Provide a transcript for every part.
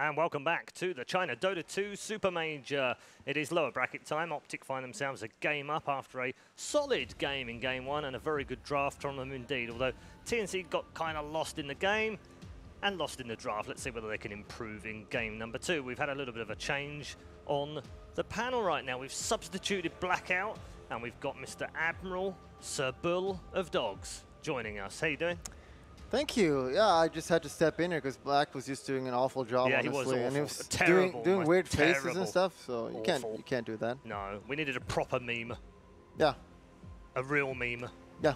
And welcome back to the China Dota2 Supermajor. It is lower bracket time. Optic find themselves a game up after a solid game in game one and a very good draft from them indeed. Although TNC got kind of lost in the game and lost in the draft. Let's see whether they can improve in game number two. We've had a little bit of a change on the panel right now. We've substituted Blackout and we've got Mr. Admiral Sir Bull of Dogs joining us. How you doing? Thank you. Yeah, I just had to step in here because Black was just doing an awful job, honestly. He was awful. And he was terrible, doing weird faces terrible. and stuff, so you can't do that. No, we needed a proper meme. Yeah. A real meme. Yeah.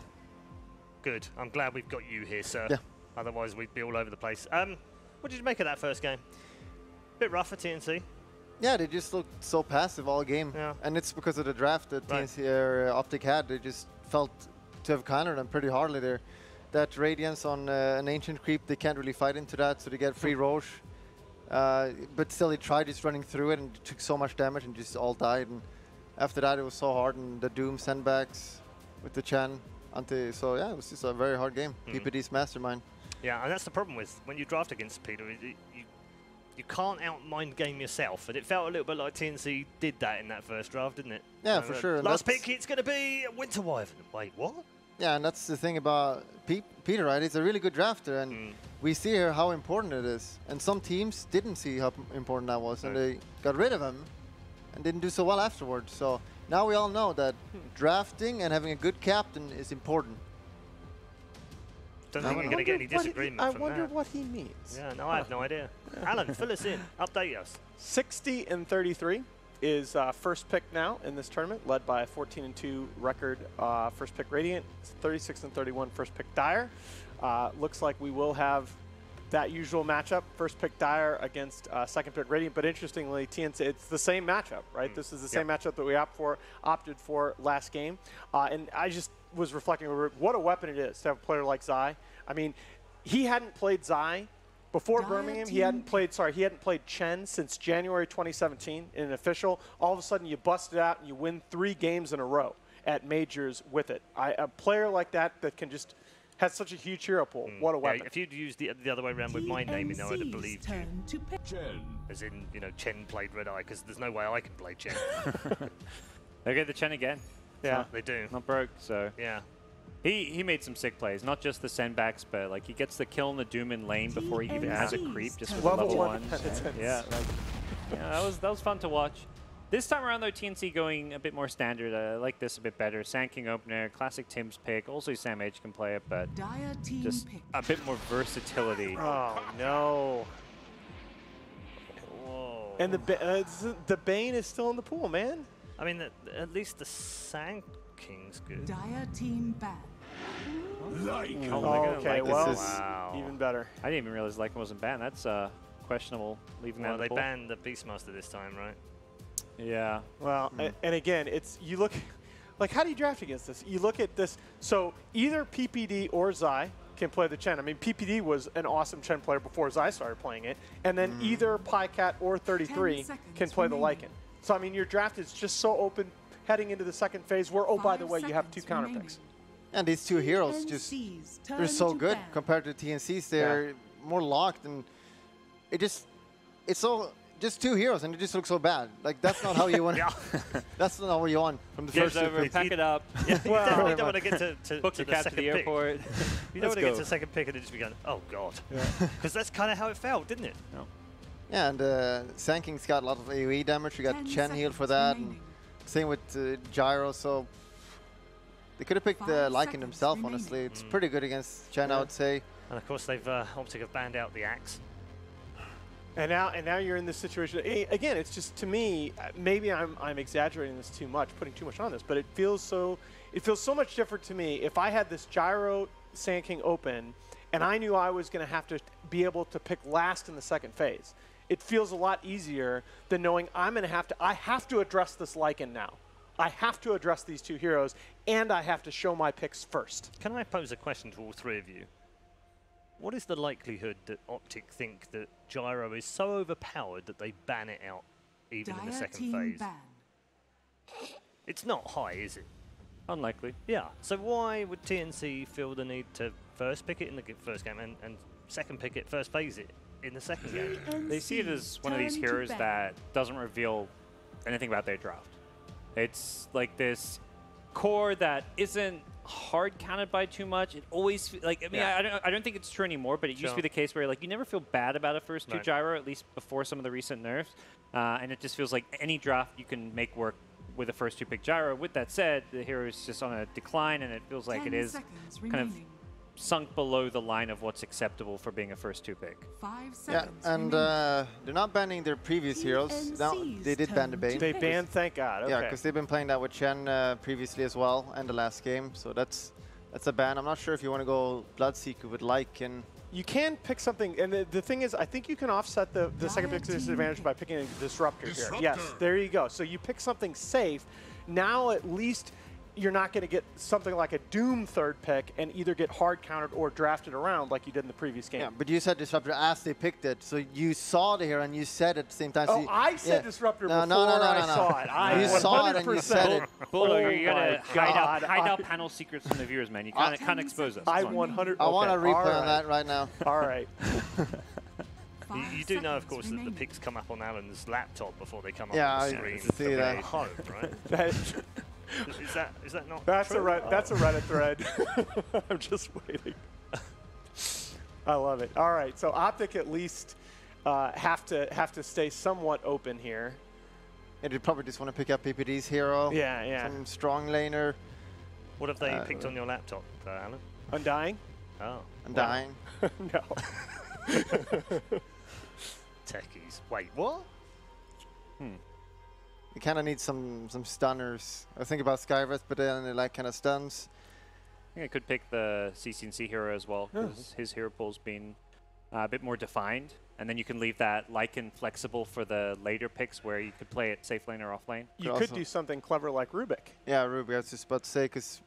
Good. I'm glad we've got you here, sir. Yeah. Otherwise, we'd be all over the place. What did you make of that first game? Bit rough for TNC. Yeah, they just looked so passive all game. Yeah. And it's because of the draft that TNC or Optic had. They just felt to have countered them pretty hardly there. That Radiance on an Ancient Creep, they can't really fight into that, so they get free Roche. But still, they tried just running through it and took so much damage and just all died. And after that, it was so hard, and the Doom sendbacks with the Chen. So yeah, it was just a very hard game. PPD's mastermind. Yeah, and that's the problem with when you draft against Peter. You can't out-mind game yourself, and it felt a little bit like TNC did that in that first draft, didn't it? Yeah, for sure. Last pick, it's going to be Winter Wyvern. Wait, what? Yeah, and that's the thing about Peter, right? He's a really good drafter, and we see here how important it is. And some teams didn't see how important that was, and they got rid of him and didn't do so well afterwards. So now we all know that drafting and having a good captain is important. Don't think we're going to get any disagreement from that. I wonder what he means. Yeah, no, I have no idea. Alan, fill us in. Update us. 60-33 is first pick now in this tournament, led by a 14-2 record first pick Radiant. 36-31 first pick Dire. Looks like we will have that usual matchup, first pick Dire against second pick Radiant. But interestingly, TNC, it's the same matchup, right? This is the same matchup that we opted for last game. And I just was reflecting over what a weapon it is to have a player like Zai. I mean, he hadn't played Zai before Birmingham. He hadn't played Chen since January 2017 in an official. All of a sudden, you bust it out and you win 3 games in a row at majors with it. A player like that can just has such a huge hero pool. What a weapon! If you'd used the other way around with my name, I'd have believed you. Chen. As in, Chen played Red Eye, because there's no way I can play Chen. They get the Chen again. Yeah, they do. Not broke, so. Yeah. He made some sick plays, not just the sendbacks, but like he gets the kill in the Doom in lane before he even has a creep, just with level 1. Yeah, that was fun to watch. This time around though, TNC going a bit more standard. I like this a bit better. Sand King opener, classic Tim's pick. Also Sam H can play it, but just a bit more versatility. Oh no! Whoa. And the Bane is still in the pool, man. I mean, at least the Sand King's good. Dire team ban. Okay, well, even better. I didn't even realize Lycan wasn't banned. That's questionable leaving that in the pool. They banned the Beastmaster this time, right? Yeah. Well, and again, you look, like, how do you draft against this? You look at this, so either PPD or Zai can play the Chen. I mean, PPD was an awesome Chen player before Zai started playing it, and then either Pycat or 33 can play the Lycan. So, I mean, your draft is just so open heading into the second phase where, oh, by the way, you have 2 counter picks. And these 2 heroes they're so good compared to TNC's. They're more locked, and it's so just 2 heroes, and it just looks so bad. Like, that's not how you want. That's not what you want from the first over, pack it up. Yeah, you definitely don't want to get to book your cat to the airport. You don't want to get to the second pick and just be going, oh god, because that's kind of how it felt, didn't it? No. Yeah, and Sand King's got a lot of AoE damage. You got Chen healed for that. And same with Gyro, so they could have picked Lycan himself, honestly. It's pretty good against Chen, I would say. And of course, they've Optic have banned out the Axe. And now you're in this situation. Again, it's just, to me, maybe I'm exaggerating this too much, putting too much on this, but it feels so much different to me if I had this Gyro Sand King open and I knew I was going to have to be able to pick last in the second phase. It feels a lot easier than knowing I have to address this Lycan now. I have to address these 2 heroes, and I have to show my picks first. Can I pose a question to all 3 of you? What is the likelihood that Optic think that Gyro is so overpowered that they ban it out even in the second phase? It's not high, is it? Unlikely. Yeah. So why would TNC feel the need to first pick it in the first game and second pick it, first phase it in the second game. They see it as one of these heroes that doesn't reveal anything about their draft. It's like this core that isn't hard counted by too much. It always I don't think it's true anymore, but it used to be the case where like you never feel bad about a first two gyro, at least before some of the recent nerfs, and it just feels like any draft you can make work with a first two pick gyro. With that said, the hero is just on a decline, and it feels like it is kind of sunk below the line of what's acceptable for being a first two pick. 5 seconds. Yeah, and they're not banning their previous heroes. Now, they did ban the Bane. They banned, thank God. Okay. Yeah, because they've been playing that with Chen previously as well, and the last game. So that's a ban. I'm not sure if you want to go Bloodseeker with Lycan. You can pick something, and the thing is, I think you can offset the second pick disadvantage by picking a Disruptor here. Yes, there you go. So you pick something safe. Now at least you're not going to get something like a Doom third pick and either get hard countered or drafted around like you did in the previous game. Yeah, but you said Disruptor as they picked it, so you saw the hero and you said it at the same time. Oh, so I said Disruptor before I saw it. You saw it and you said it. Bull, you gotta hide out panel secrets from the viewers, man. You can't expose us. I 100. I want a replay on that right now. All right. You do know, of course, that the pics come up on Alan's laptop before they come up on the screen. I see that. Hope, right? Is that not that's true? That's a Reddit thread. I'm just waiting. I love it. All right, so Optic at least have to stay somewhat open here. And you probably just want to pick up PPD's hero. Yeah. Some strong laner. What have they picked on your laptop, Alan? Undying? Oh. Undying? No. Techies. Wait, what? You kind of need some stunners. I think about Skyrest, but then it like kind of stuns. I think I could pick the CCNC hero as well, because his hero pool's been a bit more defined. And then you can leave that Lycan flexible for the later picks where you could play it safe lane or off lane. You could do something clever like Rubik. Yeah, Rubik, I was just about to say, because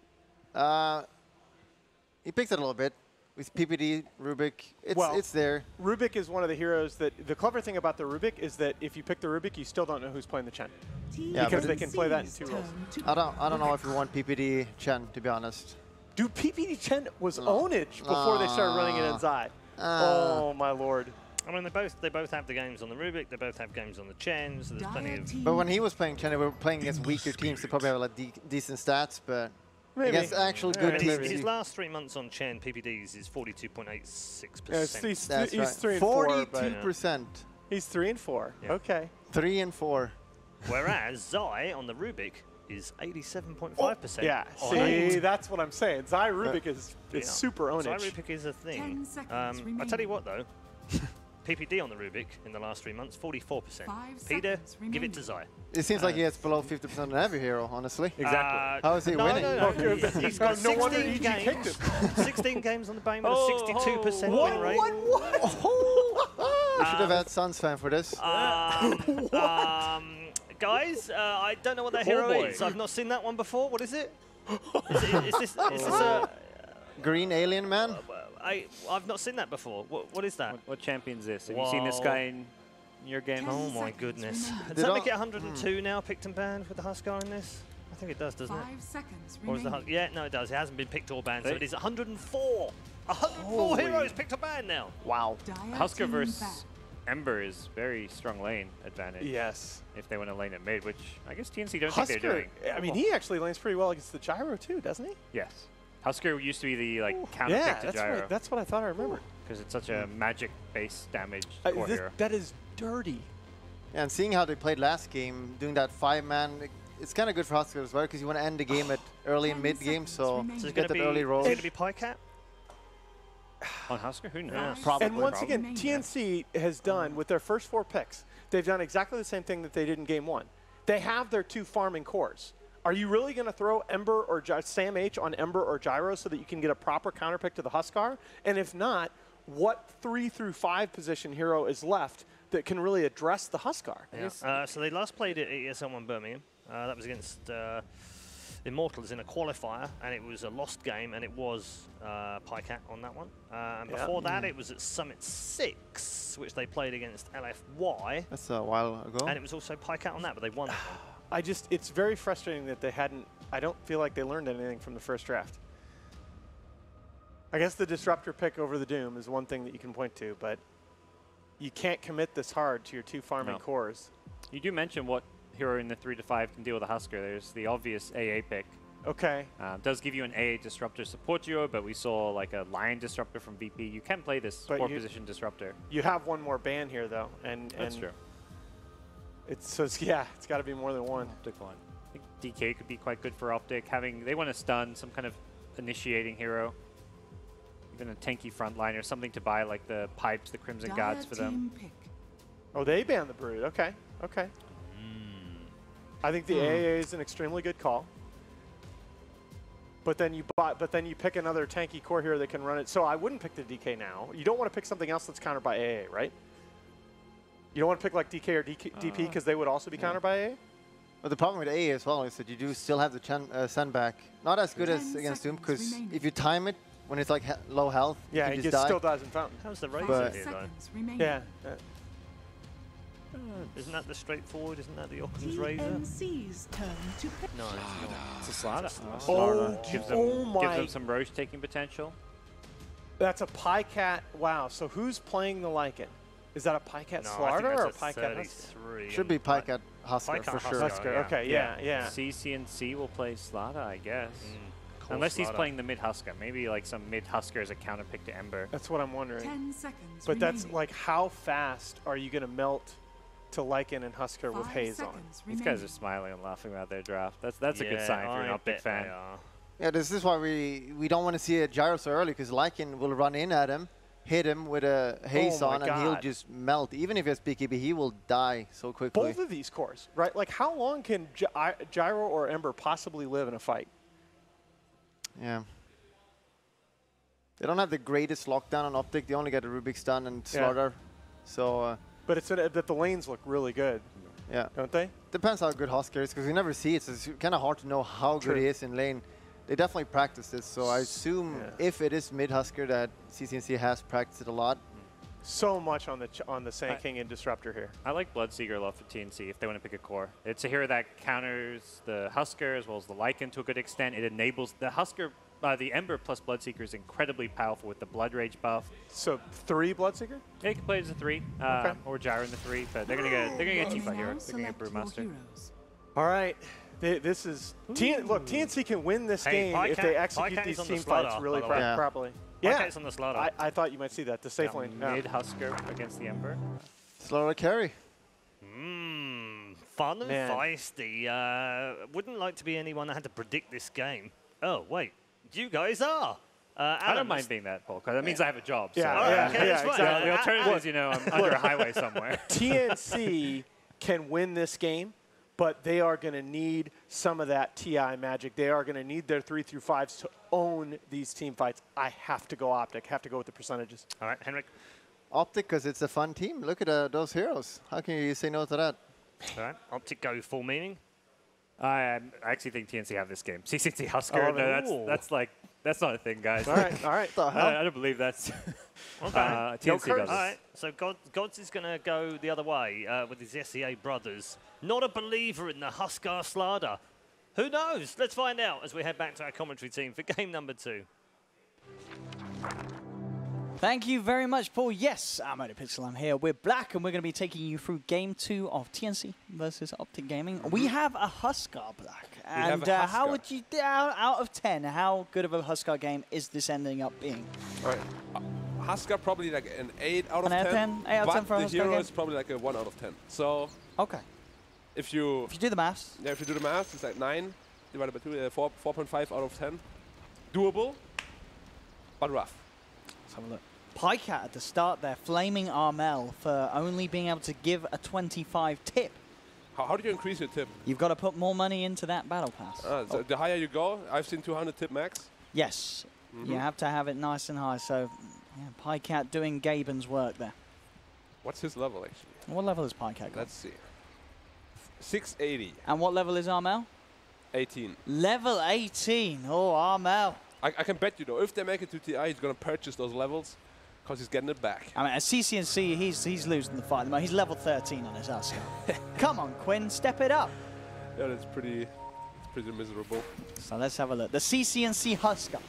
he picked it a little bit. With PPD, Rubik, it's there. Rubik is one of the heroes that, the clever thing about the Rubik is that if you pick the Rubik, you still don't know who's playing the Chen. Yeah, because they can play that in 2 roles. I don't know if we want PPD Chen, to be honest. Dude, PPD Chen was ownage before they started running it inside. Oh my lord. I mean, they both have the games on the Rubik. They both have games on the Chen. So there's plenty of. But when he was playing Chen, they were playing against weaker teams. They probably have like decent stats, but. Against actual good teams. His last 3 months on Chen PPDs is 42.86%. He's 3 and 4. 42%. He's 3 and 4. Yeah. Okay. 3 and 4. Whereas Zai on the Rubik is 87.5%. Yeah. See, that's what I'm saying. Zai Rubik is super ownage. Zai Rubik is a thing. I tell you what though. PPD on the Rubik in the last 3 months, 44%. Peter, give it to Zai. It seems like he has below 50% on every hero, honestly. Exactly. How is he winning? No. He's got 16 games. 16 games on the Bane with a 62% win rate. We should have had Suns fan for this. Guys, I don't know what that hero is. I've not seen that one before. What is it? Is this a... Green alien man? I've not seen that before. What is that? What champion is this? Have you seen this guy in your game? Oh my goodness. Does that make it 102 now, picked and banned with the Huskar in this? I think it does, doesn't it? 5 seconds or is the yeah, no, it does. It hasn't been picked or banned, so it is 104. 104 heroes picked or banned now. Wow. Huskar versus Ember is very strong lane advantage. Yes. If they want to lane at mid, which I guess TNC don't think they're doing. I mean, he actually lanes pretty well against the Gyro too, doesn't he? Yes. Huskar used to be the counter pick to Gyro. That's what I thought I remembered. Because it's such a magic-based damage core hero. That is dirty. Yeah, and seeing how they played last game, doing that 5-man, it's kind of good for Huskar as well, because you want to end the game at early and mid-game, so you get that early roll. Is it going to be Pycat? On Huskar? Who knows? Probably. And once again, TNC has done, with their first 4 picks, they've done exactly the same thing that they did in Game 1. They have their 2 farming cores. Are you really going to throw Ember or Sam H on Ember or Gyro so that you can get a proper counterpick to the Huskar? And if not, what 3 through 5 position hero is left that can really address the Huskar? Yeah. So they last played at ESL1 Birmingham. That was against Immortals in a qualifier, and it was a lost game, and it was Pycat on that one. And before that, it was at Summit 6, which they played against LFY. That's a while ago. And it was also Pycat on that, but they won that one. It's very frustrating that they I don't feel like they learned anything from the first draft. I guess the Disruptor pick over the Doom is one thing that you can point to, but you can't commit this hard to your 2 farming cores. You do mention what hero in the 3 to 5 can deal with a Husker. There's the obvious AA pick. Okay. Does give you an AA disruptor support duo, but we saw like a Lion disruptor from VP. You can play this 4-position disruptor. You have one more ban here though, and that's true. It's it's got to be more than one. Optic one. I think DK could be quite good for Optic. They want to stun some kind of initiating hero, even a tanky frontliner, something to buy like the pipes, the Crimson Guards for them. Oh, they banned the Brood. Okay, okay. I think the AA is an extremely good call. But then you pick another tanky core hero that can run it. So I wouldn't pick the DK now. You don't want to pick something else that's countered by AA, right? You don't want to pick like DK or DP because they would also be countered by AA? But the problem with AA as well is that you do still have the send-back. Not as good as against Doom, because if you time it when it's like low health, yeah, you it just still dies in fountain. How's the Razor here, though? Yeah. Isn't that the straightforward? Isn't that the Occam's Razor? TNC's turn to pick. No, it's not. It's a Slaughter. Gives them some Roche taking potential. That's a Pycat. Wow. So who's playing the Lycan? Is that a Pycat Slaughter or a Pycat Husker? Should be Pycat Husker for sure. Husker. Okay, yeah. CCNC will play Slaughter, I guess. Unless he's playing the mid Husker. Maybe like some mid Husker as a counter pick to Ember. That's what I'm wondering. 10 seconds but remaining. That's like, how fast are you going to melt to Lycan and Husker with Haze on? These guys are smiling and laughing about their draft. That's a good sign for an Optic fan. Yeah, this is why we don't want to see a Gyro so early, because Lycan will run in at him, hit him with a Haze on, and he'll just melt. Even if he has BKB, he will die so quickly. Both of these cores, right? Like, how long can Gyro or Ember possibly live in a fight? Yeah. They don't have the greatest lockdown on Optic. They only get a Rubik stun and Slaughter. So. But it's that the lanes look really good. Yeah. Don't they? Depends how good Husker is, because we never see it. So it's kind of hard to know how good he is in lane. They definitely practice this. So I assume if it is mid Husker, that CCNC has practiced it a lot. So much on the Sand King and Disruptor here. I like Bloodseeker a lot for TNC if they want to pick a core. It's a hero that counters the Husker as well as the Lycan to a good extent. It enables the Husker, the Ember plus Bloodseeker is incredibly powerful with the Blood Rage buff. So 3 Bloodseeker? Yeah, you can play as a 3, or Gyro in the 3, but they're gonna get Tifa here. They're gonna get Brewmaster. All right. This is look. TNC can win this game if they execute these team fights really properly. Yeah, on the Slaughter. I thought you might see that. The safe lane. Mid Husker against the Ember. Slaughter carry. Fun and feisty. Wouldn't like to be anyone that had to predict this game. Oh wait, you guys are. I don't mind being that, Paul, because that means I have a job. So. Exactly. The alternative is, you know, I'm under a highway somewhere. TNC can win this game, but they are going to need some of that TI magic. They are going to need their 3 through 5s to own these team fights. I have to go Optic. Have to go with the percentages. All right, Henrik. Optic, because it's a fun team. Look at those heroes. How can you say no to that? All right, Optic go full meaning. I actually think TNC have this game. CCNC Husker, that's not a thing, guys. All right. I don't believe that's. TNC does. All right, so Gods is going to go the other way with his SEA brothers. Not a believer in the Husker Slaughter. Who knows? Let's find out as we head back to our commentary team for game number 2. Thank you very much, Paul. Yes, I'm Pixel. I'm here. We're Black, and we're going to be taking you through game 2 of TNC versus Optic Gaming. We have a Husker, Black. And how would you, out of 10, how good of a Husker game is this ending up being? All right. Husker probably like an 8 out of 10. 8 out of 10 for a Husker. The hero is probably like a 1 out of 10. So okay. If you do the maths. Yeah, if you do the maths, it's like 9 divided by 2, 4.5 out of 10. Doable, but rough. Let's have a look. Pycat at the start there, flaming Armel for only being able to give a 25 tip. How do you increase your tip? You've got to put more money into that battle pass. So the higher you go, I've seen 200 tip max. Yes, you have to have it nice and high. So, yeah, Pycat doing Gaben's work there. What's his level, actually? What level is Pycat got? Let's see. 680. And what level is Armel? 18. Level 18. Oh, Armel. I can bet you, though, if they make it to TI, he's going to purchase those levels because he's getting it back. I mean, at CCNC, he's losing the fight. He's level 13 on his Husker. Come on, Quinn, step it up. Yeah, it's pretty miserable. So let's have a look. The CCNC Husker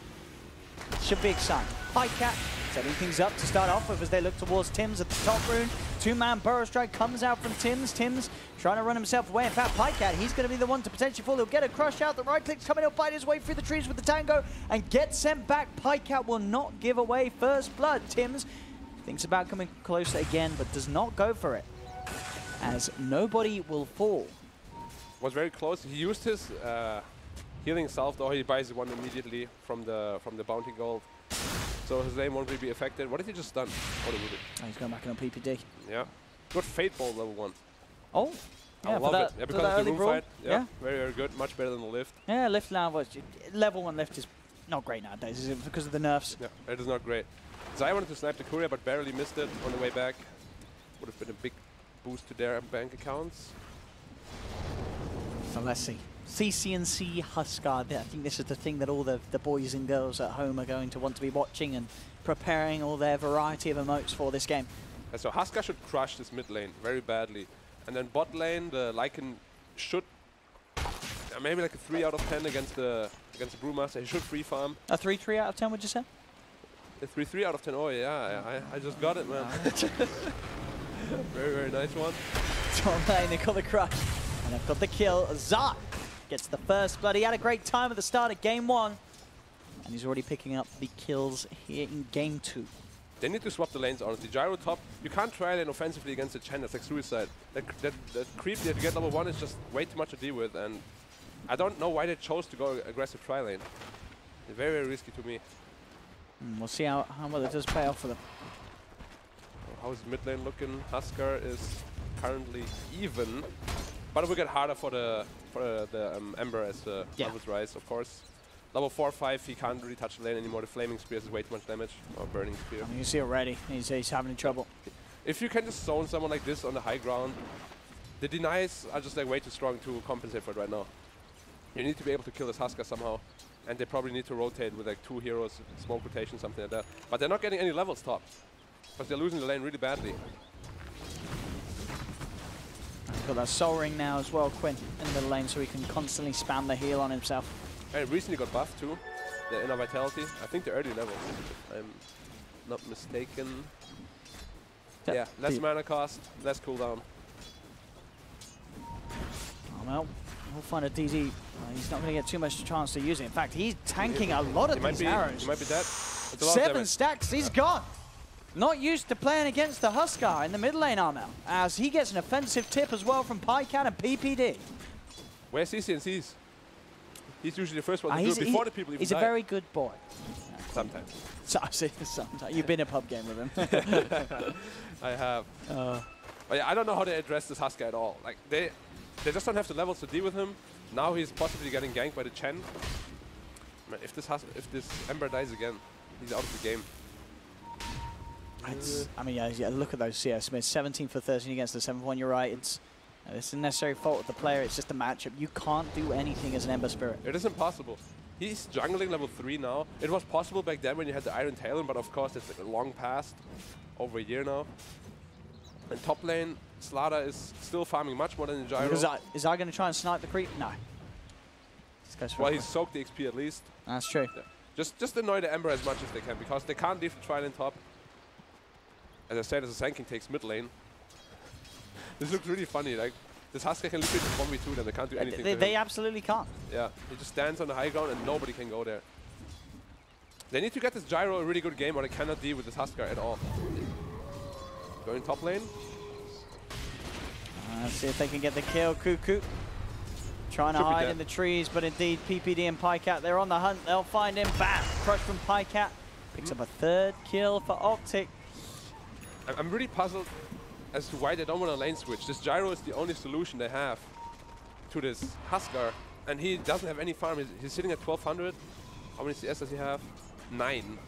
should be exciting. Pycat setting things up to start off with as they look towards Tims at the top rune. Two-man burrow strike comes out from Tims. Tims trying to run himself away. In fact, Pycat, he's going to be the one to potentially fall. He'll get a crush out. The right click's coming. He'll bite his way through the trees with the tango and get sent back. Pycat will not give away first blood. Tims thinks about coming closer again, but does not go for it, as nobody will fall. Was very close. He used his healing salve, though he buys one immediately from the bounty gold. So his lane won't really be affected. What did he just done? Oh, he's going back in on PPD. Yeah. Good Fate Bolt level 1. Oh. Yeah, I love it. Yeah, because of the room fight. Yeah, very, very good. Much better than the lift. Yeah, lift now was level 1 lift is not great nowadays, is it? Because of the nerfs. Yeah, it is not great. Zai wanted to snipe the courier, but barely missed it on the way back. Would have been a big boost to their bank accounts. So let's see. CCNC Huskar. I think this is the thing that all the boys and girls at home are going to want to be watching and preparing all their variety of emotes for this game. And so Huskar should crush this mid lane very badly. And then bot lane, the Lycan should maybe like a 3 out of 10 against the Brewmaster. He should free farm. A 3 out of 10, would you say? A 3 out of 10. Oh yeah, I just got it, man. Very, very nice one. Top lane, they got the crush. And they've got the kill. Zai gets the first blood. He had a great time at the start of game 1. And he's already picking up the kills here in game 2. They need to swap the lanes, honestly. Gyro top, you can't try lane offensively against the Chen. That's like suicide. That creep there to get level 1 is just way too much to deal with. And I don't know why they chose to go aggressive tri lane. It's very, very risky to me. We'll see how well it does pay off for them. How is mid lane looking? Huskar is currently even. But it will get harder for the Ember as the levels rise, of course. Level 4 or 5, he can't really touch the lane anymore. The Flaming Spear is way too much damage. Or Burning Spear. I mean, you see already, he's having trouble. If you can just zone someone like this on the high ground, the denies are just like way too strong to compensate for it right now. You need to be able to kill this Huskar somehow. And they probably need to rotate with like 2 heroes, smoke rotation, something like that. But they're not getting any levels top. Because they're losing the lane really badly. Got that Soul Ring now as well, Quinn, in the lane, so he can constantly spam the heal on himself. And recently got buffed too, the inner vitality. I think the early levels, if I'm not mistaken. Yeah, less mana cost, less cooldown. Oh well, we'll find a DD. He's not going to get too much chance to use it. In fact, he's tanking a lot of these arrows. He might be dead. 7 stacks, he's gone. Not used to playing against the Huskar in the mid lane, Armel, as he gets an offensive tip as well from Pycat and PPD. Where's CCNC's? He's usually the first one to do it before the people even He's die. A very good boy. Sometimes. Sometimes. You've been in a pub game with him. I have. But yeah, I don't know how they address this Huskar at all. Like they just don't have the levels to deal with him. Now he's possibly getting ganked by the Chen. Man, if this Ember dies again, he's out of the game. I mean, yeah, look at those CS Smith. 17 for 13 against the 7-1. You're right. It's a necessary fault of the player. It's just a matchup. You can't do anything as an Ember Spirit. It is impossible. He's jungling level 3 now. It was possible back then when you had the Iron Talon, but of course it's like a long past, over a year now. And top lane, Slada is still farming much more than the Gyro. Is I going to try and snipe the creep? No. Well, he's soaked the XP at least. That's true. Yeah. Just annoy the Ember as much as they can, because they can't leave the tri-lane top. As I said, as the Sand King takes mid lane. This looks really funny. Like this Huskar can literally just 1v2 them. They can't do anything. They absolutely can't. Yeah, he just stands on the high ground and nobody can go there. They need to get this Gyro a really good game, or they cannot deal with this Huskar at all. Going top lane. Let's see if they can get the kill. Cuckoo trying to hide in the trees, but indeed PPD and Pycat, they're on the hunt. They'll find him. Bam! Crush from Pycat. Picks up a 3rd kill for Optic. I'm really puzzled as to why they don't want a lane switch. This Gyro is the only solution they have to this Huskar, and he doesn't have any farm. He's sitting at 1200. How many CS does he have? 9.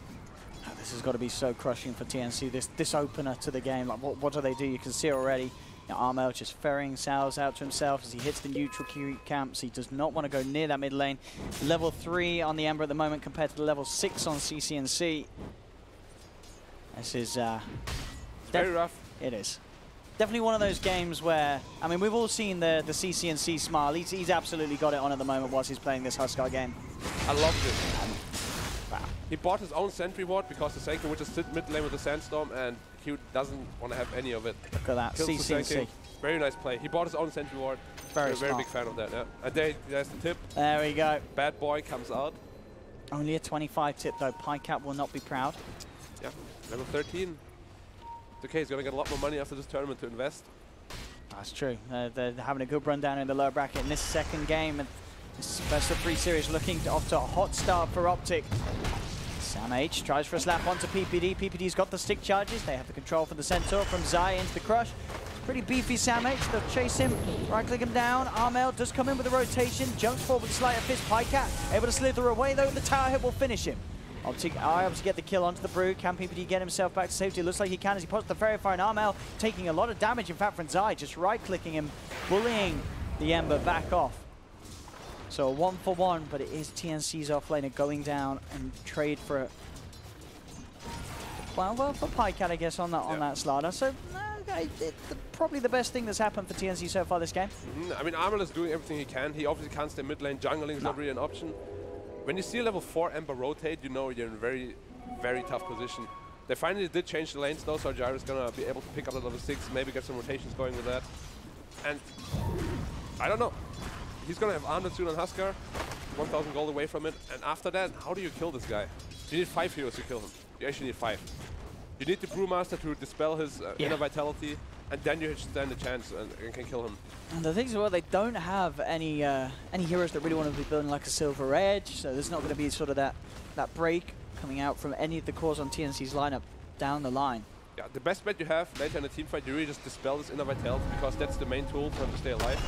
Oh, this has got to be so crushing for TNC. This opener to the game. Like, what do they do? You can see already. Armel just ferrying Salves out to himself as he hits the neutral camps. He does not want to go near that mid lane. Level 3 on the Ember at the moment compared to the level 6 on CCNC. This is very rough. It is. Definitely one of those games where, I mean, we've all seen the CCNC smile. He's absolutely got it on at the moment whilst he's playing this Huskar game. I love this. Wow. He bought his own sentry ward because the Senku would just sit mid lane with the Sandstorm, and he doesn't want to have any of it. Look at that, CCNC. Very nice play. He bought his own sentry ward. Very big fan of that, yeah. And there's the tip. There we go. Bad boy comes out. Only a 25 tip though. Pycat will not be proud. Yeah, level 13. It's okay, he's going to get a lot more money after this tournament to invest. That's true. They're having a good run down in the lower bracket in this second game. And this best of 3 series looking off to a hot start for Optic. Sam H tries for a slap onto PPD. PPD's got the stick charges. They have the control for the Centaur from Zai into the Crush. Pretty beefy Sam H. They'll chase him, right-click him down. Armel does come in with a rotation, jumps forward with a sleight of fist. Pycat able to slither away though. The tower hit will finish him. Optic are able to get the kill onto the Brood. Can PPD get himself back to safety? Looks like he can as he pops the Fairy Fire, and Armel taking a lot of damage. In fact, from Zai, just right-clicking him, bullying the Ember back off. So a 1-for-1, but it is TNC's offlaner going down and trade for a... Well, for Pycat, I guess, on that slider. So, probably the best thing that's happened for TNC so far this game. I mean, Armel is doing everything he can. He obviously can't stay mid lane. Jungling is not really an option. When you see a level 4 Ember rotate, you know you're in a very, very tough position. They finally did change the lanes though, so Gyro's gonna be able to pick up the level 6, maybe get some rotations going with that. And I don't know. He's gonna have Armlet soon on Huskar, 1,000 gold away from it. And after that, how do you kill this guy? You need 5 heroes to kill him. You actually need 5. You need the Brewmaster to dispel his inner vitality, and then you stand a chance and can kill him. And the thing is, well, they don't have any heroes that really want to be building like a Silver Edge, so there's not going to be sort of that break coming out from any of the cores on TNC's lineup down the line. Yeah, the best bet you have later in a team fight, you really just dispel this inner vitality, because that's the main tool for him to stay alive.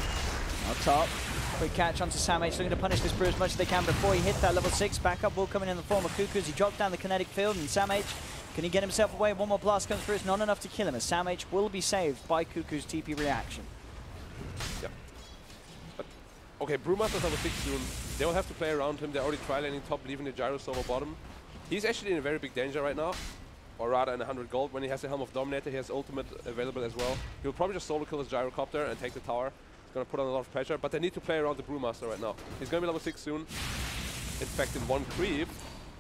Up top, quick catch onto Sam H, looking to punish this Brew as much as they can before he hits that level 6. Backup will come in the form of Cuckoos. He drops down the kinetic field, and Sam H, can he get himself away? One more blast comes through. It's not enough to kill him, as Sam H will be saved by Cuckoo's TP reaction. Yeah. But, okay, Brewmaster's level 6 soon. They will have to play around him. They're already tri-laning top, leaving the Gyro solo bottom. He's actually in a very big danger right now. Or rather in 100 gold. When he has the Helm of Dominator, he has ultimate available as well. He'll probably just solo kill his Gyrocopter and take the tower. It's going to put on a lot of pressure, but they need to play around the Brewmaster right now. He's going to be level 6 soon. In fact, in 1 creep.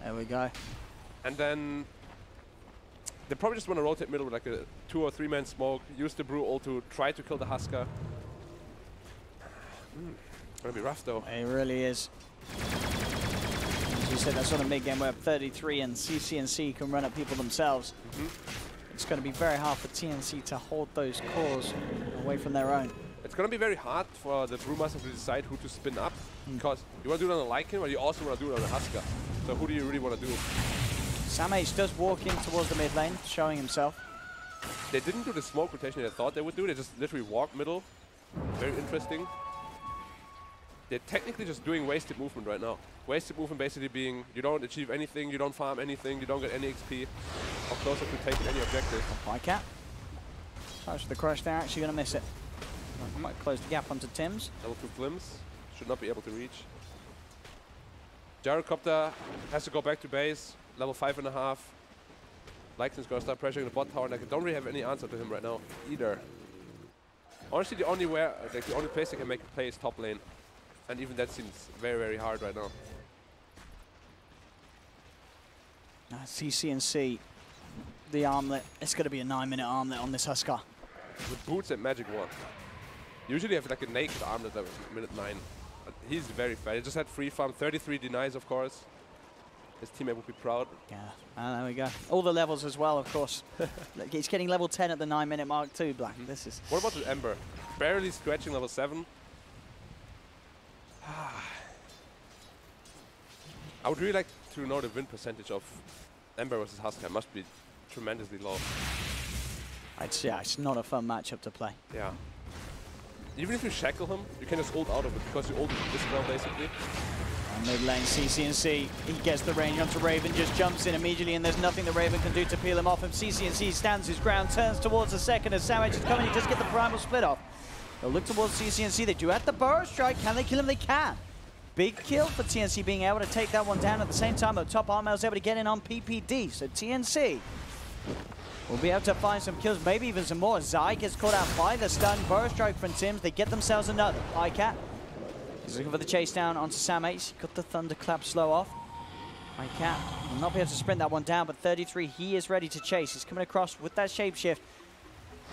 There we go. And then they probably just want to rotate middle with like a 2 or 3 man smoke. Use the Brew ult to try to kill the Huskar. Gonna be rough though. It really is. As you said, that sort of mid-game where 33 and CCNC can run at people themselves. It's going to be very hard for TNC to hold those cores away from their own. It's going to be very hard for the Brewmaster to decide who to spin up, because you want to do it on the Lycan, but you also want to do it on the Huskar. So who do you really want to do? Sam H does walk in towards the mid lane, showing himself. They didn't do the smoke rotation they thought they would do. They just literally walk middle. Very interesting. They're technically just doing wasted movement right now. Wasted movement basically being you don't achieve anything, you don't farm anything, you don't get any XP, or closer to taking any objective. Pycat. Tries for the crush, they're actually going to miss it. Might close the gap onto Tim's. Level 2 Flims. Should not be able to reach. Gyrocopter has to go back to base. Level 5.5. Lycan's going to start pressuring the bot tower, and I don't really have any answer to him right now either. Honestly, the only place they can make a play is top lane. And even that seems very, very hard right now. CCNC, the armlet. It's going to be a 9-minute armlet on this Huskar. With boots and magic wand. Usually have like a naked armlet at minute 9. But he's very fast. He just had free farm, 33 denies of course. His teammate would be proud. Yeah, there we go. All the levels as well, of course. He's getting level 10 at the 9-minute mark too, Black. This is... What about the Ember? Barely scratching level 7. I would really like to know the win percentage of Ember versus Huskar. Must be tremendously low. Yeah, it's not a fun matchup to play. Yeah. Even if you shackle him, you can just ult out of it because you ult dispel basically. On mid lane, CCNC, he gets the range onto Raven, just jumps in immediately, and there's nothing the Raven can do to peel him off him. CCNC stands his ground, turns towards the second as Sam H is coming, he does get the primal split off. They'll look towards CCNC, they do have the burrow strike, can they kill him? They can. Big kill for TNC being able to take that one down at the same time. At top, Armel's able to get in on PPD, so TNC will be able to find some kills, maybe even some more. Zai gets caught out by the stun. Burrow strike from Tims. They get themselves another. Pycat is looking for the chase down onto Sam H. Got the thunderclap slow off. Cat will not be able to sprint that one down, but 33, he is ready to chase. He's coming across with that shapeshift.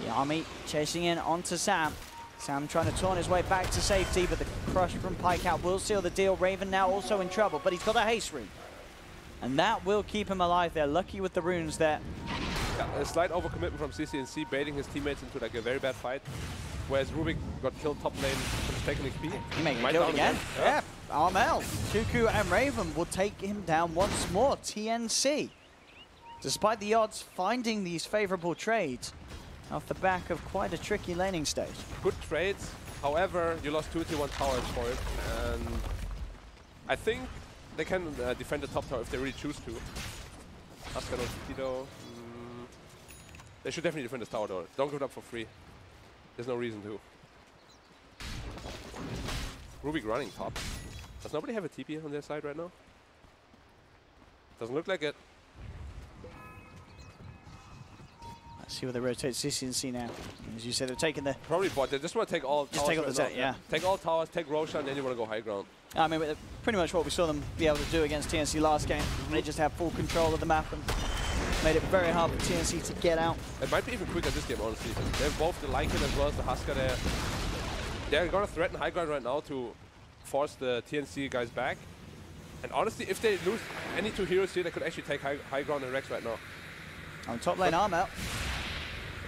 The army chasing in onto Sam. Sam trying to taunt his way back to safety, but the crush from Cat will seal the deal. Raven now also in trouble, but he's got a haste rune. And that will keep him alive there. Lucky with the runes there. Yeah, a slight overcommitment from CCNC, baiting his teammates into like a very bad fight. Whereas Rubik got killed top lane from his taking XP. He may get killed again. Yeah. Armel, Cuckoo and Raven will take him down once more. TNC. Despite the odds, finding these favorable trades off the back of quite a tricky laning stage. Good trades. However, you lost 2 Tier 1 towers for it. And I think they can defend the top tower if they really choose to. Asuka no Tito. They should definitely defend this tower though. Don't give it up for free. There's no reason to. Rubik running top. Does nobody have a TP on their side right now? Doesn't look like it. Let's see where they rotate CCNC now. As you said, they're taking the... Probably bot. They just want to take all just towers. Take all the yeah. Take all towers, take Roshan, and then you want to go high ground. I mean, pretty much what we saw them be able to do against TNC last game. They just have full control of the map and made it very hard for TNC to get out. It might be even quicker this game, honestly. They have both the Lycan as well as the Husker there. They're going to threaten high ground right now to force the TNC guys back. And honestly, if they lose any 2 heroes here, they could actually take high ground and Rex right now. On top lane, Armel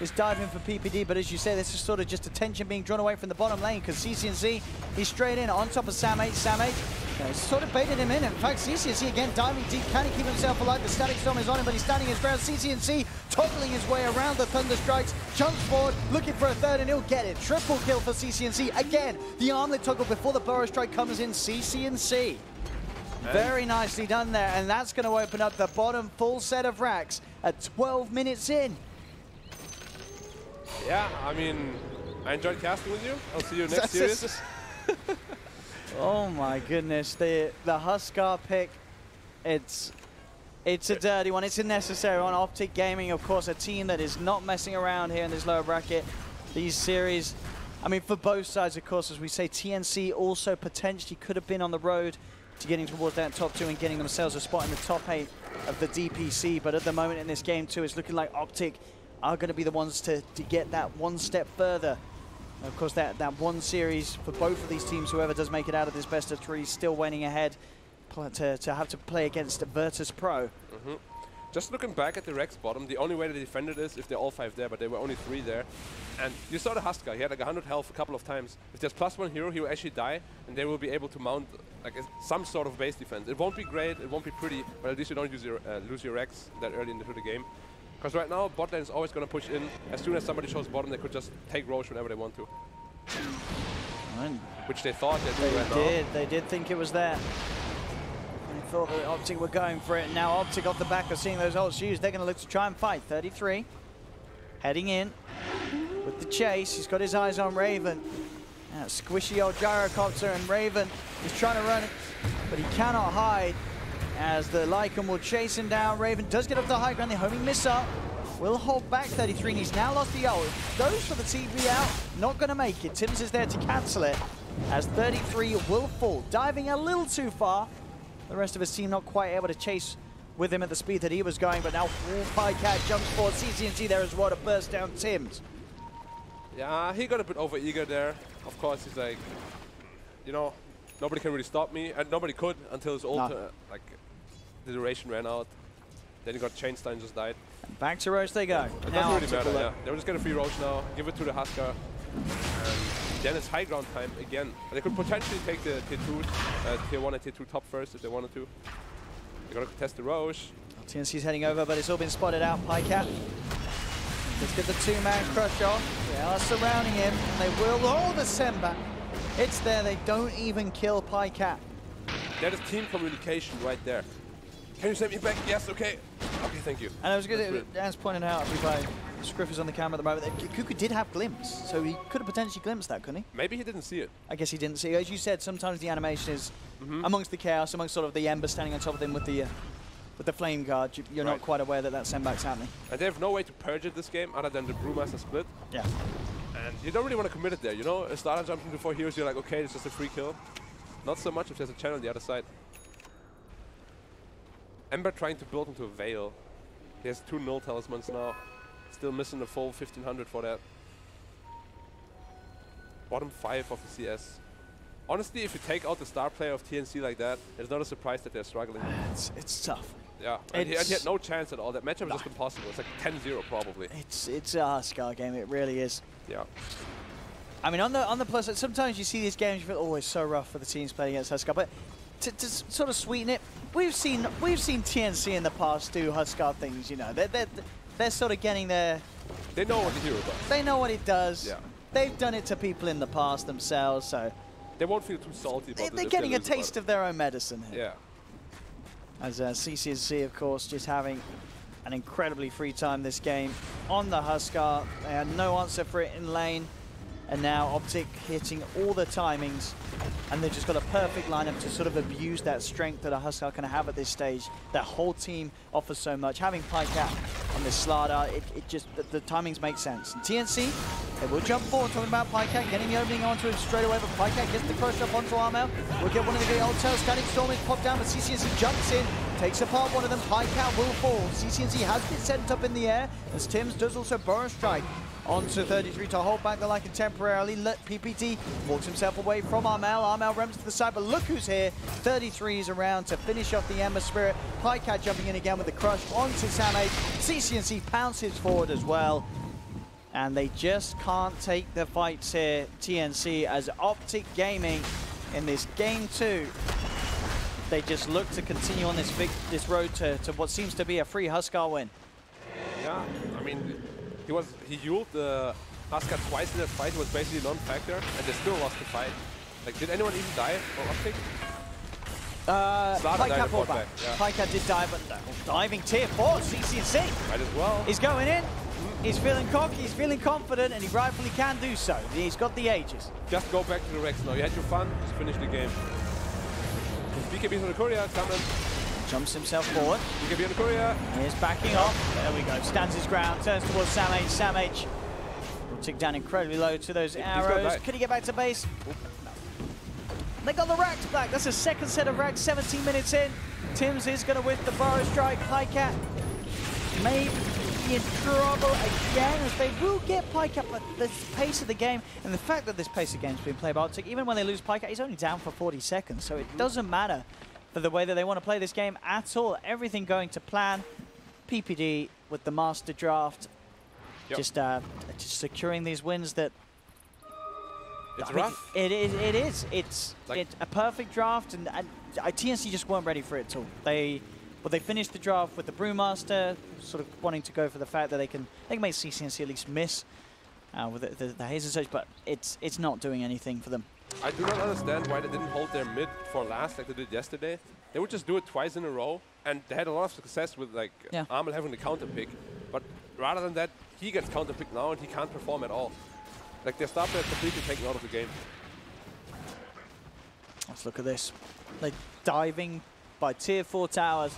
is diving for PPD, but as you say, this is sort of just attention being drawn away from the bottom lane because CCNC, he's straight in on top of Sam H. He's sort of baited him in. In fact, CCNC again diving deep. Can he keep himself alive? The Static Storm is on him, but he's standing his ground. CCNC toggling his way around the Thunder Strikes, jumps forward, looking for a third, and he'll get it. Triple kill for CCNC. Again, the armlet toggle before the Burrow Strike comes in. CCNC. Very nicely done there, and that's going to open up the bottom full set of racks at 12 minutes in. Yeah, I mean, I enjoyed casting with you. I'll see you next series. Oh my goodness, the Huskar pick, it's a dirty one. It's a necessary one. Optic Gaming, of course, a team that is not messing around here in this lower bracket. These series, I mean, for both sides, of course, as we say, TNC also potentially could have been on the road to getting towards that top 2 and getting themselves a spot in the top 8 of the DPC. But at the moment in this game, too, it's looking like Optic are going to be the ones to get that one step further. And of course, that one series for both of these teams, whoever does make it out of this best of 3, still winning ahead to have to play against Virtus Pro. Just looking back at the Rex bottom, the only way they defended is if they're all 5 there, but there were only 3 there. And you saw the Husker, he had like 100 health a couple of times. If there's +1 hero, he will actually die, and they will be able to mount like some sort of base defense. It won't be great, it won't be pretty, but at least you don't lose your Rex that early into the game. Because right now, bot lane is always going to push in. As soon as somebody shows bottom, they could just take Roche whenever they want to. Which they thought they'd do right now. They did think it was there. They thought that Optic were going for it. Now Optic off the back of seeing those ults used, they're going to look to try and fight. 33, heading in with the chase. He's got his eyes on Raven. Squishy old gyrocopter, and Raven is trying to run it, but he cannot hide. As the Lycan will chase him down. Raven does get up to the high ground. The homing missile will hold back 33, and he's now lost the ult. Goes for the TP out, not going to make it. Tims is there to cancel it, as 33 will fall. Diving a little too far. The rest of his team not quite able to chase with him at the speed that he was going, but now Cat jumps forward. CCNC there as well to burst down Tims. Yeah, he got a bit over-eager there. Of course, he's like, you know, nobody can really stop me, and nobody could until his ult, like, the duration ran out. Then he got changed and just died. And back to Roche they go. It doesn't really matter, yeah. They will just get a free Roche now, give it to the Husker, and then it's high ground time again. And they could potentially take the tier 1 and tier 2 top first if they wanted to. They're going to contest the Roche. TNC's heading over, but it's all been spotted out. Cat. Let's get the 2-man crush off. They are surrounding him, and they will. Oh, the Semba. It's there. They don't even kill Cat. That is team communication right there. Can you send me back? Yes, okay. Okay, thank you. And it was good, as pointed out, everybody, Scriff is on the camera at the moment. Cuckoo did have glimpse, so he could have potentially glimpsed that, couldn't he? Maybe he didn't see it. I guess he didn't see it. As you said, sometimes the animation is amongst the chaos, amongst sort of the Ember standing on top of them with the flame guard. You're not quite aware that sandbag's happening. And they have no way to purge it this game other than the Brewmaster split. Yeah. And you don't really want to commit it there, you know? A starter jumping to 4 heroes, you're like, okay, it's just a free kill. Not so much if there's a channel on the other side. Ember trying to build into a Veil. He has 2 null talismans now. Still missing the full 1500 for that. Bottom 5 of the CS. Honestly, if you take out the star player of TNC like that, it's not a surprise that they're struggling. It's tough. Yeah, and he had no chance at all. That matchup is just impossible. It's like 10-0 probably. It's a Huskar game. It really is. Yeah. I mean, on the plus side, sometimes you see these games, you feel, oh, it's so rough for the teams playing against Huskar. But to sort of sweeten it, we've seen TNC in the past do Huskar things. You know, they're sort of getting their. They know what the hero does. They know what it does. Yeah. They've done it to people in the past themselves, so. They won't feel too salty about it. They're getting a taste of their own medicine here. Yeah. As CCNC, of course, just having an incredibly free time this game on the Huskar. They had no answer for it in lane. And now Optic hitting all the timings. And they've just got a perfect lineup to sort of abuse that strength that a Huskar can have at this stage. Their whole team offers so much. Having Pycat on this Slardar, it just, the timings make sense. And TNC, they will jump forward, talking about Pycat, getting the opening onto him straight away, but Pycat gets the crush up onto Armel. We'll get one of the old tails. Static Storm is popped down, but CCNC jumps in, takes apart one of them. Pycat will fall. CCNC has been sent up in the air, as Tims does also burrow strike onto 33 to hold back the Lycan temporarily. Let PPT walks himself away from Armel. Armel runs to the side, but look who's here. 33 is around to finish off the Ember Spirit. Pycat jumping in again with the crush onto Samage. CCNC pounces forward as well. And they just can't take the fights here, TNC, as Optic Gaming in this game 2. They just look to continue on this road to what seems to be a free Huskar win. Yeah, I mean, he uled the Huskar twice in that fight. It was basically a non-factor, and they still lost the fight. Like, did anyone even die for Optic? Pycat pulled back. Yeah. Pycat did die, but no. Diving tier 4, CCNC. Might as well. He's going in. He's feeling cocky, he's feeling confident, and he rightfully can do so. He's got the ages. Just go back to the Rex now. You had your fun, just finish the game. BKB from the courier, coming. Jumps himself forward. BKB on the courier. He's backing off. There we go. Stands his ground, turns towards Samage. Samage will tick down incredibly low to those arrows. Could he get back to base? No. They got the racks back. That's a second set of racks, 17 minutes in. Tims is going to whip the burrow strike. Pycat may be in trouble again, as they will get Pycat, but the pace of the game, and the fact that this pace of the game has been played by Optic, even when they lose Pycat, he's only down for 40 seconds, so it doesn't matter for the way that they want to play this game at all. Everything going to plan. PPD with the master draft, just securing these wins that... It's rough. It is. It's a perfect draft, and TNC just weren't ready for it at all. They finished the draft with the Brewmaster, sort of wanting to go for the fact that they can make CCNC at least miss with the haze and such, but it's not doing anything for them. I do not understand why they didn't hold their mid for last like they did yesterday. They would just do it twice in a row, and they had a lot of success with like Armel having the counter pick. But rather than that, he gets counter picked now, and he can't perform at all. Like, their star player completely taken out of the game. Let's look at this. They're diving by tier 4 towers,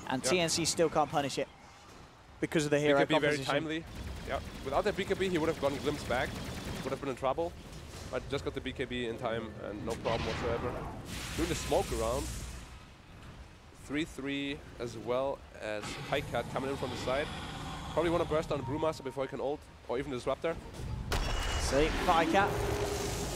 and TNC still can't punish it because of the hero BKB composition. very timely. Yeah. Without that BKB, he would have gone glimpse back. Would have been in trouble. But just got the BKB in time, and no problem whatsoever. Doing the smoke around. 3-3 as well as Pycat coming in from the side. Probably want to burst on the Brewmaster before he can ult, or even the Disruptor. See, Pycat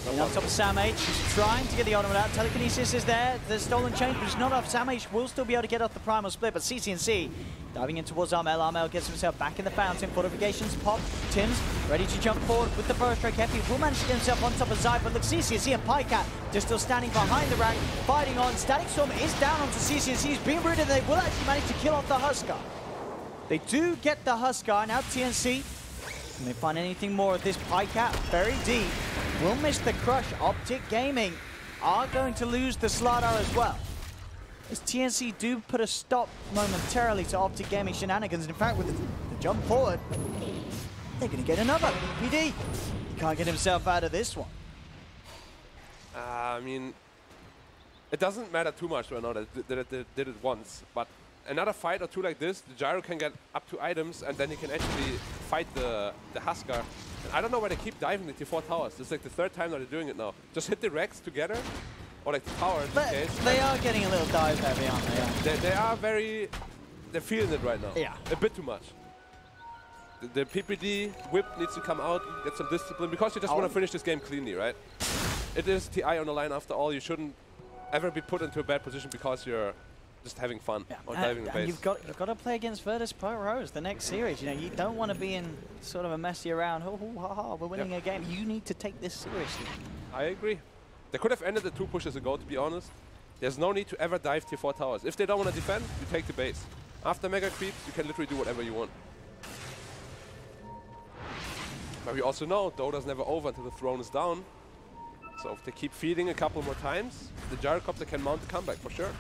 on top of Samage. He's trying to get the ultimate out. Telekinesis is there. The stolen change, but it's not enough. Samage will still be able to get off the primal split, but CCNC diving in towards Armel. Armel gets himself back in the fountain. Fortifications pop. Tims ready to jump forward with the burst strike. Heppy will manage to get himself on top of Zai, but look, CCNC and Pycat just still standing behind the rack, fighting on. Static Storm is down onto CCNC. He's being rooted, and they will actually manage to kill off the Huskar. They do get the Huskar. Now TNC, can they find anything more of this? Pycat very deep. Will miss the crush. Optic Gaming are going to lose the Slardar as well, as TNC do put a stop momentarily to Optic Gaming shenanigans. In fact, with the jump forward, they're going to get another. PD can't get himself out of this one. I mean, it doesn't matter too much right now that they did it once, but another fight or two like this, the Gyro can get up to items, and then he can actually fight the Huskar. And I don't know why they keep diving the T4 towers. It's like the third time that they're doing it now. Just hit the Rex together, or like the tower in this case. They are getting a little dive heavy, aren't they? Yeah. They are very, they're feeling it right now. Yeah. A bit too much. The PPD whip needs to come out, get some discipline, because you just want to finish this game cleanly, right? It is TI on the line after all. You shouldn't ever be put into a bad position because you're just having fun or diving the base. You've got to play against Virtus Pro Rose the next series. You know, you don't want to be in sort of a messy around. We're winning a game. You need to take this seriously. I agree. They could have ended the 2 pushes ago, to be honest. There's no need to ever dive tier 4 towers. If they don't want to defend, you take the base. After mega creeps, you can literally do whatever you want. But we also know Dota's never over until the throne is down. So if they keep feeding a couple more times, the gyrocopter can mount the comeback for sure.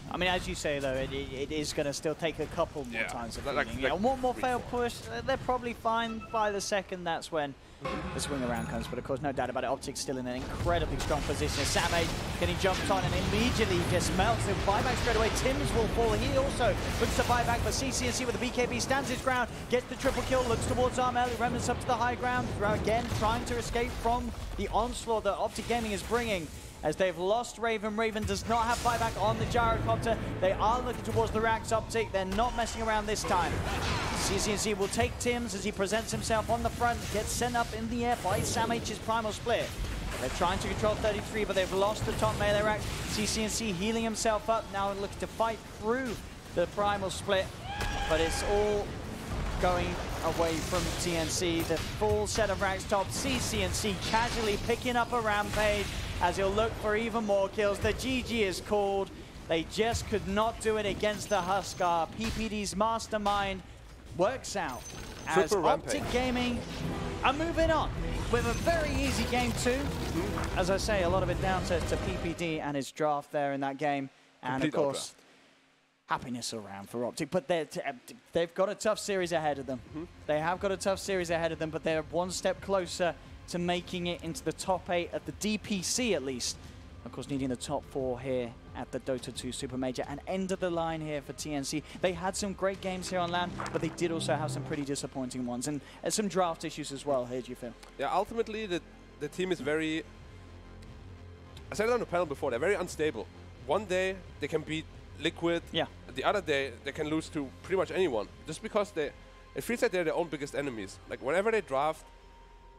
I mean, as you say, though, it is going to still take a couple more times of feeding. One more failed push, they're probably fine by the second. That's when the swing around comes. But of course, no doubt about it, Optic's still in an incredibly strong position. Samaj getting jumped on and immediately just melts. He'll buy back straight away. Tims will fall. He also looks to buy back, but CCNC with the BKB stands his ground, gets the triple kill, looks towards Armel. Remnants up to the high ground. Again, trying to escape from the onslaught that Optic Gaming is bringing. As they've lost Raven. Raven does not have buyback on the gyrocopter. They are looking towards the racks. Optic, they're not messing around this time. CCNC will take Tims as he presents himself on the front, gets sent up in the air by Samh's primal split. They're trying to control 33, but they've lost the top melee rack. CCNC healing himself up, now looking to fight through the primal split, but it's all going away from TNC. The full set of racks top. CCNC casually picking up a rampage as he'll look for even more kills. The GG is called. They just could not do it against the Huskar. PPD's mastermind works out as Optic Gaming are moving on with a very easy game 2. As I say, a lot of it down to PPD and his draft there in that game. And of course, happiness around for Optic. But they've got a tough series ahead of them. They have got a tough series ahead of them, but they're one step closer to making it into the top 8 at the DPC at least. Of course, needing the top 4 here at the Dota2 Supermajor, and end of the line here for TNC. They had some great games here on LAN, but they did also have some pretty disappointing ones, and some draft issues as well. How do you feel? Yeah, ultimately, the team is very... I said it on the panel before, they're very unstable. One day, they can beat Liquid. Yeah. The other day, they can lose to pretty much anyone. Just because it feels like they're their own biggest enemies. Like, whenever they draft,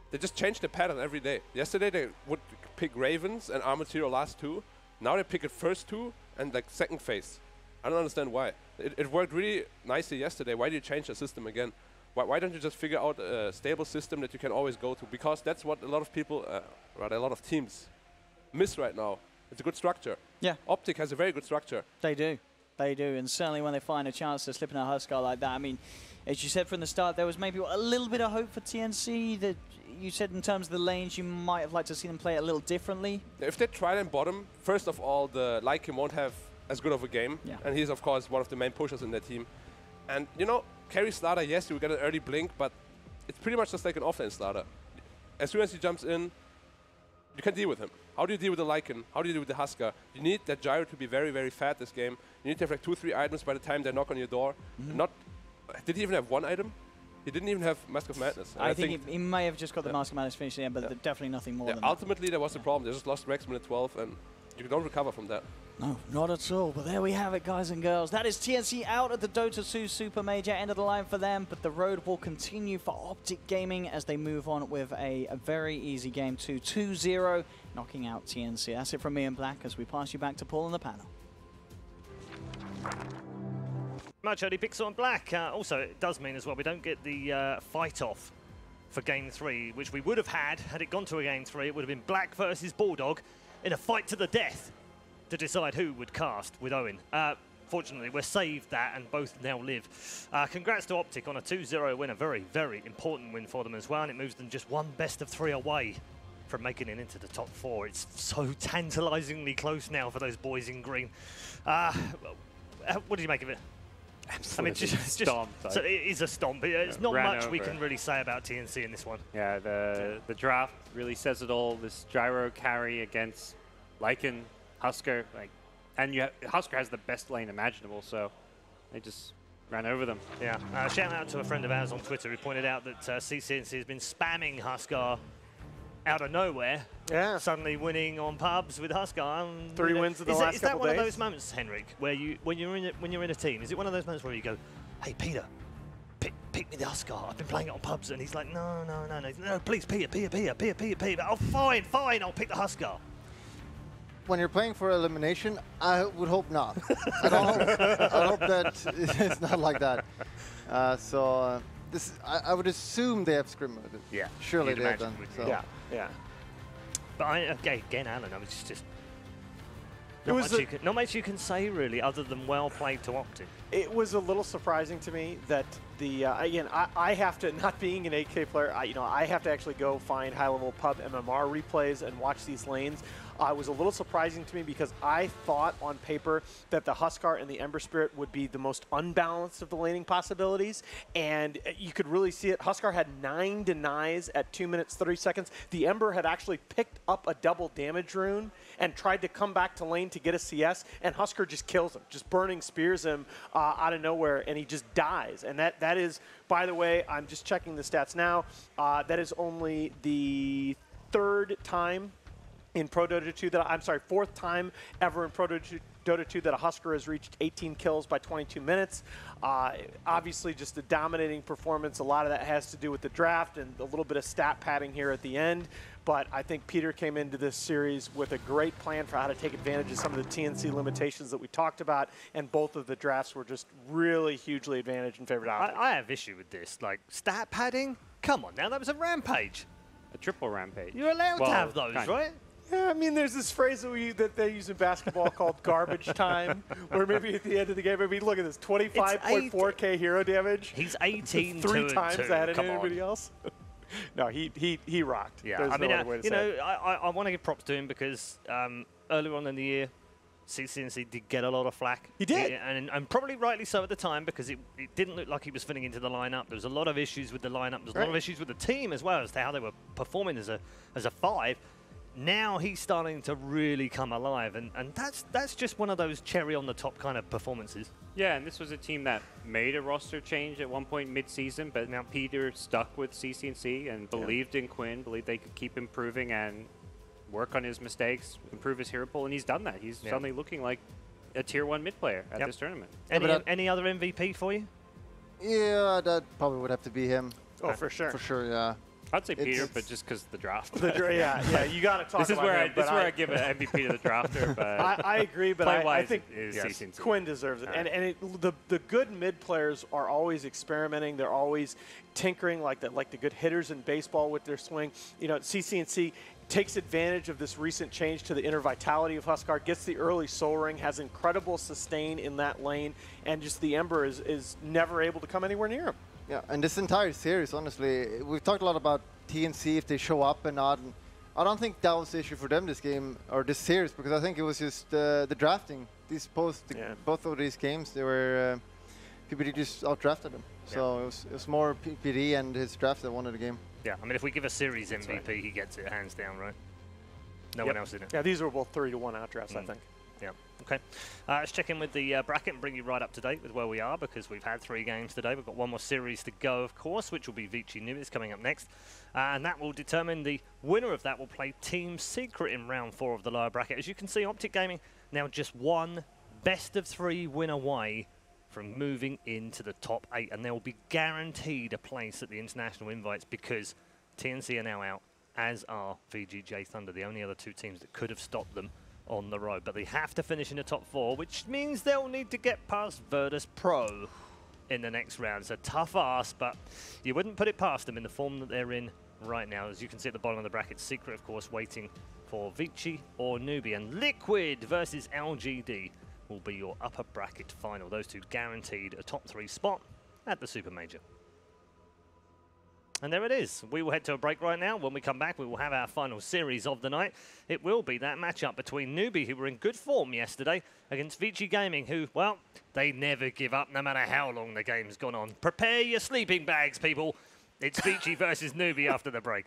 they just change the pattern every day. Yesterday, they would pick Ravens and Armored Hero last 2. Now they pick it first 2 and like second phase. I don't understand why. It worked really nicely yesterday. Why do you change the system again? Why don't you just figure out a stable system that you can always go to? Because that's what a lot of people, rather a lot of teams, miss right now. It's a good structure. Yeah. Optic has a very good structure. They do. They do. And certainly when they find a chance to slip in a Huskar like that, I mean, as you said from the start, there was maybe a little bit of hope for TNC. That you said in terms of the lanes, you might have liked to see them play a little differently. If they try them bottom, first of all, the Lycan won't have as good of a game. Yeah. And he's, of course, one of the main pushers in their team. And, you know, carry starter, yes, you get an early blink, but it's pretty much just like an offlane starter. As soon as he jumps in, you can deal with him. How do you deal with the Lycan? How do you deal with the Huskar? You need that gyro to be very, very fat this game. You need to have like 2-3 items by the time they knock on your door. Did he even have 1 item? He didn't even have Mask of Madness. I think he may have just got the Mask of Madness finished in, but definitely nothing more than that. Ultimately, there was a problem. They just lost Rex minute 12, and you don't recover from that. No, not at all. But there we have it, guys and girls. That is TNC out at the Dota2 Supermajor. End of the line for them, but the road will continue for Optic Gaming as they move on with a very easy game 2-0, knocking out TNC. That's it from me and Black as we pass you back to Paul on the panel. Much early picks on Black. Also, it does mean as well we don't get the fight-off for Game 3, which we would have had it gone to a Game 3. It would have been Black versus Bulldog in a fight to the death to decide who would cast with Owen. Fortunately, we're saved that and both now live. Congrats to Optic on a 2-0 win, a very, very important win for them as well, and it moves them just one best of 3 away from making it into the top 4. It's so tantalizingly close now for those boys in green. What do you make of it? Absolutely. I mean, stomp. So it is a stomp. It's not much we can really say about TNC in this one. Yeah, the draft really says it all. This gyro carry against Lycan, Huskar, and Huskar has the best lane imaginable, so they just ran over them. Yeah. Shout out to a friend of ours on Twitter who pointed out that CCNC has been spamming Huskar out of nowhere, suddenly winning on pubs with Huskar. 3 wins in the last couple days. Is that one of those moments, Henrik, where when you're in a team, is it one of those moments where you go, hey Peter, pick me the Huskar. I've been playing it on pubs, and he's like, no, please, Peter. Oh, fine, I'll pick the Huskar. When you're playing for elimination, I would hope not. I hope that it's not like that. I would assume they have scrimmed with it. Yeah, surely they have done. So. Yeah. But again, Alan, I was just not much you can say really, other than well played to Optic. It was a little surprising to me that again, I have to, not being an 8K player, I have to actually go find high-level pub MMR replays and watch these lanes. It was a little surprising to me because I thought on paper that the Huskar and the Ember Spirit would be the most unbalanced of the laning possibilities, and you could really see it. Huskar had 9 denies at 2 minutes 30 seconds. The Ember had actually picked up a double damage rune and tried to come back to lane to get a CS, and Huskar just kills him, just burning spears him out of nowhere, and he just dies. And that is, by the way, I'm just checking the stats now, that is only the 3rd time in Pro Dota 2 4th time ever in Pro Dota 2 that a Huskar has reached 18 kills by 22 minutes. Obviously just a dominating performance. A lot of that has to do with the draft and a little bit of stat padding here at the end. But I think Peter came into this series with a great plan for how to take advantage of some of the TNC limitations that we talked about, and both of the drafts were just really hugely advantaged in favor of Optic. I have issue with this. Like, stat padding? Come on now, that was a rampage. A triple rampage. You're allowed to have those, right? Yeah, I mean, there's this phrase that they use in basketball called garbage time, where maybe at the end of the game, look at this, 25.4K hero damage. He's 18 3 times ahead of anybody else. No, he rocked. Yeah, There's no other way to say it. I want to give props to him because earlier on in the year, CNC did get a lot of flack. He did. And probably rightly so at the time, because it didn't look like he was fitting into the lineup. There was a lot of issues with the lineup. There was a lot of issues with the team as well as to how they were performing as a 5. Now he's starting to really come alive, and that's just one of those cherry on the top kind of performances. Yeah, and this was a team that made a roster change at one point mid-season, but now Peter stuck with CNC and believed in Quinn, believed they could keep improving and work on his mistakes, improve his hero pool, and he's done that. He's suddenly looking like a tier 1 mid player at this tournament. Any other MVP for you? Yeah, that probably would have to be him. Oh, for sure. For sure, yeah. I'd say Peter, but just because the draft. Yeah, you got to talk about him. This is where I give an MVP to the drafter. But I agree, but I think Quinn deserves it. And the good mid players are always experimenting. They're always tinkering, like the good hitters in baseball with their swing. CNC takes advantage of this recent change to the inner vitality of Huskar, gets the early soul ring, has incredible sustain in that lane, and just the Ember is never able to come anywhere near him. Yeah, and this entire series, honestly, we've talked a lot about TNC, if they show up or not. And I don't think that was the issue for them this game, or this series, because I think it was just the drafting. Both of these games, they were PPD just outdrafted them. So it was more PPD and his draft that won the game. Yeah, I mean, if we give a series MVP, he gets it hands down, right? No one else in it. Yeah, these were both 3-to-1 outdrafts, I think. Yeah, okay. Let's check in with the bracket and bring you right up to date with where we are, because we've had 3 games today. We've got one more series to go, of course, which will be Vici Nubis coming up next. And that will determine the winner of that will play Team Secret in round 4 of the lower bracket. As you can see, Optic Gaming now just one best-of-3 win away from moving into the top 8. And they will be guaranteed a place at the international invites because TNC are now out, as are VGJ Thunder, the only other 2 teams that could have stopped them on the road. But they have to finish in the top 4, which means they'll need to get past Virtus Pro in the next round. It's a tough ask, but you wouldn't put it past them in the form that they're in right now. As you can see at the bottom of the bracket, Secret, of course, waiting for Vici or Newbie. And Liquid versus LGD will be your upper bracket final. Those 2 guaranteed a top 3 spot at the Supermajor. And there it is. We will head to a break right now. When we come back, we will have our final series of the night. It will be that matchup between Newbie, who were in good form yesterday, against Vici Gaming, who, well, they never give up no matter how long the game's gone on. Prepare your sleeping bags, people. It's Vici versus Newbie after the break.